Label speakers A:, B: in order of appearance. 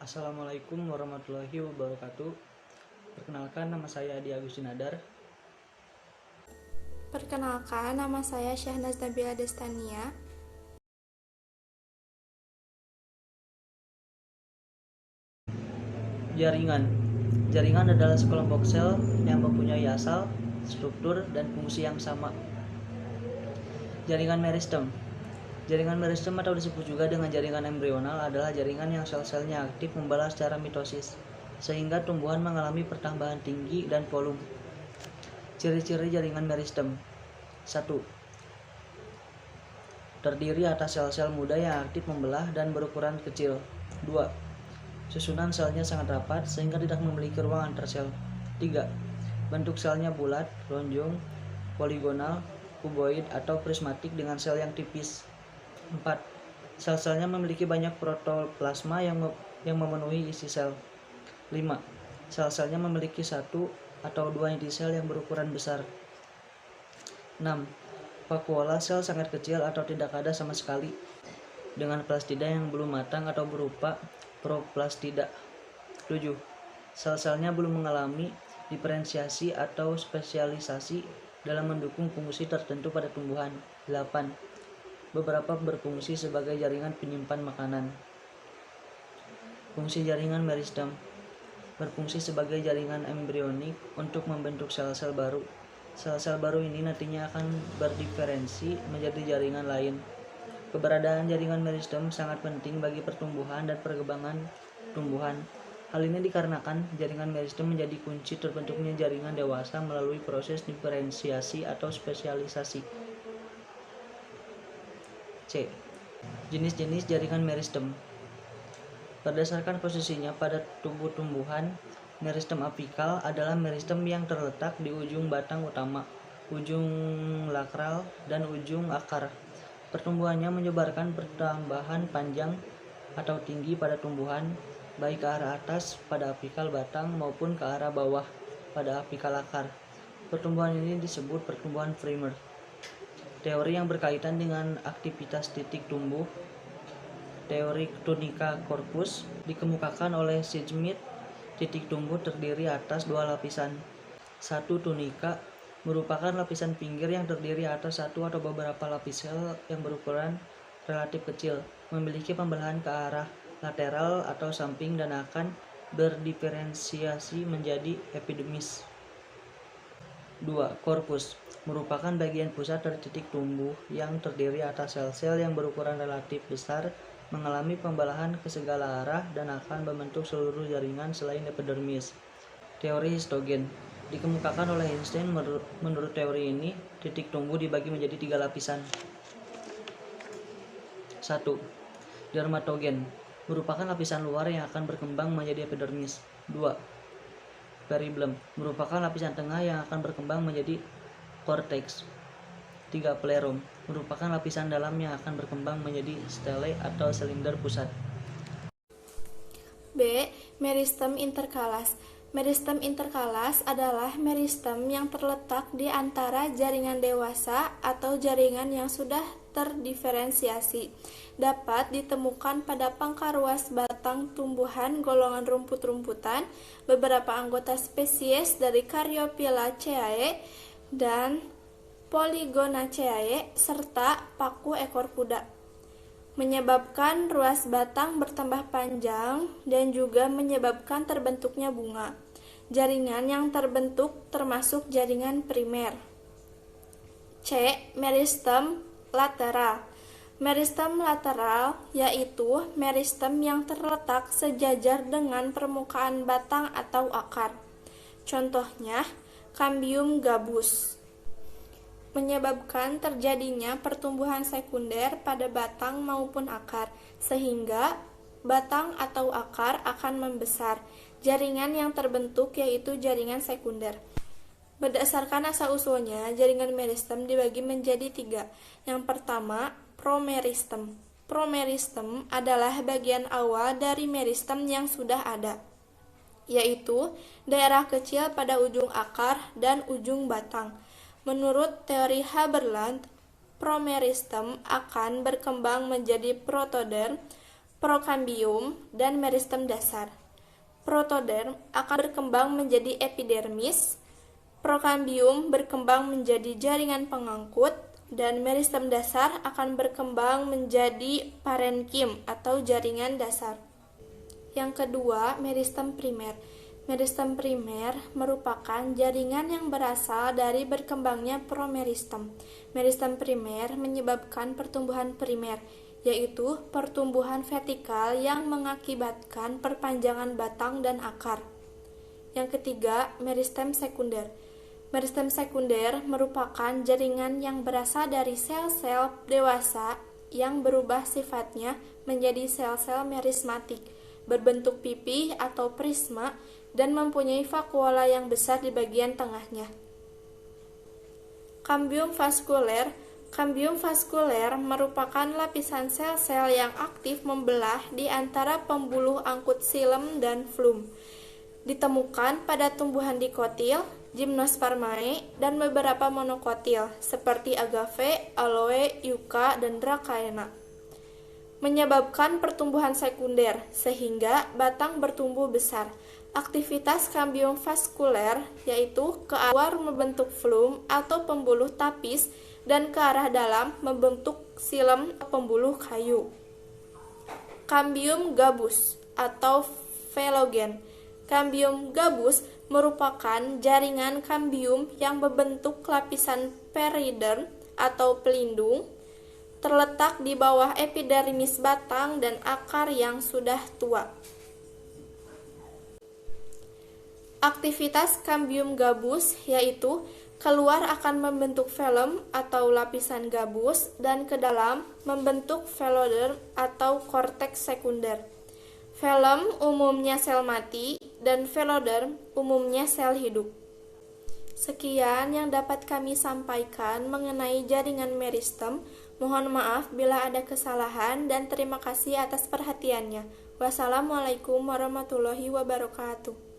A: Assalamualaikum warahmatullahi wabarakatuh. Perkenalkan, nama saya Adi Agustin Adar.
B: Perkenalkan, nama saya Syahnaz Nabila Destania.
A: Jaringan. Jaringan adalah sekelompok sel yang mempunyai asal, struktur, dan fungsi yang sama. Jaringan meristem. Jaringan meristem atau disebut juga dengan jaringan embrional adalah jaringan yang sel-selnya aktif membelah secara mitosis, sehingga tumbuhan mengalami pertambahan tinggi dan volume. Ciri-ciri jaringan meristem. 1. Terdiri atas sel-sel muda yang aktif membelah dan berukuran kecil. 2. Susunan selnya sangat rapat sehingga tidak memiliki ruang antar sel. 3. Bentuk selnya bulat, lonjong, poligonal, kuboid, atau prismatik dengan sel yang tipis. 4. Sel-selnya memiliki banyak protoplasma yang memenuhi isi sel. 5. Sel-selnya memiliki satu atau dua inti sel yang berukuran besar. 6. Vakuola sel sangat kecil atau tidak ada sama sekali, dengan plastida yang belum matang atau berupa proplastida. 7. Sel-selnya belum mengalami diferensiasi atau spesialisasi dalam mendukung fungsi tertentu pada tumbuhan. 8. Beberapa berfungsi sebagai jaringan penyimpan makanan. Fungsi jaringan meristem. Berfungsi sebagai jaringan embrionik untuk membentuk sel-sel baru. Sel-sel baru ini nantinya akan berdiferensi menjadi jaringan lain. Keberadaan jaringan meristem sangat penting bagi pertumbuhan dan perkembangan tumbuhan. Hal ini dikarenakan jaringan meristem menjadi kunci terbentuknya jaringan dewasa melalui proses diferensiasi atau spesialisasi. C. Jenis-jenis jaringan meristem. Berdasarkan posisinya pada tumbuh-tumbuhan, meristem apikal adalah meristem yang terletak di ujung batang utama, ujung lakral, dan ujung akar. Pertumbuhannya menyebarkan pertambahan panjang atau tinggi pada tumbuhan, baik ke arah atas pada apikal batang maupun ke arah bawah pada apikal akar. Pertumbuhan ini disebut pertumbuhan primer. Teori yang berkaitan dengan aktivitas titik tumbuh, teori tunika corpus, dikemukakan oleh Schmidt. Titik tumbuh terdiri atas dua lapisan. Satu, tunika merupakan lapisan pinggir yang terdiri atas satu atau beberapa lapis sel yang berukuran relatif kecil, memiliki pembelahan ke arah lateral atau samping dan akan berdiferensiasi menjadi epidermis. 2. Korpus merupakan bagian pusat dari titik tumbuh yang terdiri atas sel-sel yang berukuran relatif besar, mengalami pembelahan ke segala arah dan akan membentuk seluruh jaringan selain epidermis. Teori histogen dikemukakan oleh Einstein. Menurut teori ini, titik tumbuh dibagi menjadi 3 lapisan. 1. Dermatogen merupakan lapisan luar yang akan berkembang menjadi epidermis. 2. Periblem merupakan lapisan tengah yang akan berkembang menjadi cortex. 3. Pleroma merupakan lapisan dalam yang akan berkembang menjadi stele atau silinder pusat.
B: B. Meristem interkalas. Meristem interkalas adalah meristem yang terletak di antara jaringan dewasa atau jaringan yang sudah terdiferensiasi. Dapat ditemukan pada pangkal ruas batang tumbuhan golongan rumput-rumputan, beberapa anggota spesies dari Caryophyllaceae dan Polygonaceae, serta paku ekor kuda. Menyebabkan ruas batang bertambah panjang dan juga menyebabkan terbentuknya bunga. Jaringan yang terbentuk termasuk jaringan primer. C. Meristem lateral. Meristem lateral yaitu meristem yang terletak sejajar dengan permukaan batang atau akar. Contohnya, Cambium gabus. Menyebabkan terjadinya pertumbuhan sekunder pada batang maupun akar, sehingga batang atau akar akan membesar. Jaringan yang terbentuk yaitu jaringan sekunder. Berdasarkan asal-usulnya, jaringan meristem dibagi menjadi 3. Yang pertama, promeristem. Promeristem adalah bagian awal dari meristem yang sudah ada, yaitu daerah kecil pada ujung akar dan ujung batang. Menurut teori Haberland, promeristem akan berkembang menjadi protoderm. prokambium, dan meristem dasar. Protoderm akan berkembang menjadi epidermis, prokambium berkembang menjadi jaringan pengangkut, dan meristem dasar akan berkembang menjadi parenkim atau jaringan dasar. Yang kedua, meristem primer. Meristem primer merupakan jaringan yang berasal dari berkembangnya promeristem. Meristem primer menyebabkan pertumbuhan primer, yaitu pertumbuhan vertikal yang mengakibatkan perpanjangan batang dan akar. Yang ketiga, meristem sekunder. Meristem sekunder merupakan jaringan yang berasal dari sel-sel dewasa yang berubah sifatnya menjadi sel-sel merismatik, berbentuk pipih atau prisma, dan mempunyai vakuola yang besar di bagian tengahnya. Kambium vaskuler. Kambium vaskuler merupakan lapisan sel-sel yang aktif membelah di antara pembuluh angkut xilem dan flum. Ditemukan pada tumbuhan dikotil, Gymnospermae, dan beberapa monokotil seperti agave, aloe, yucca, dan dracaena. Menyebabkan pertumbuhan sekunder sehingga batang bertumbuh besar. Aktivitas kambium vaskuler yaitu ke luar membentuk flum atau pembuluh tapis dan ke arah dalam membentuk xilem atau pembuluh kayu. Kambium gabus atau velogen. Kambium gabus merupakan jaringan kambium yang membentuk lapisan periderm atau pelindung, terletak di bawah epidermis batang dan akar yang sudah tua. Aktivitas kambium gabus yaitu keluar akan membentuk velum atau lapisan gabus dan ke dalam membentuk veloderm atau korteks sekunder. Velum umumnya sel mati dan veloderm umumnya sel hidup. Sekian yang dapat kami sampaikan mengenai jaringan meristem. Mohon maaf bila ada kesalahan dan terima kasih atas perhatiannya. Wassalamualaikum warahmatullahi wabarakatuh.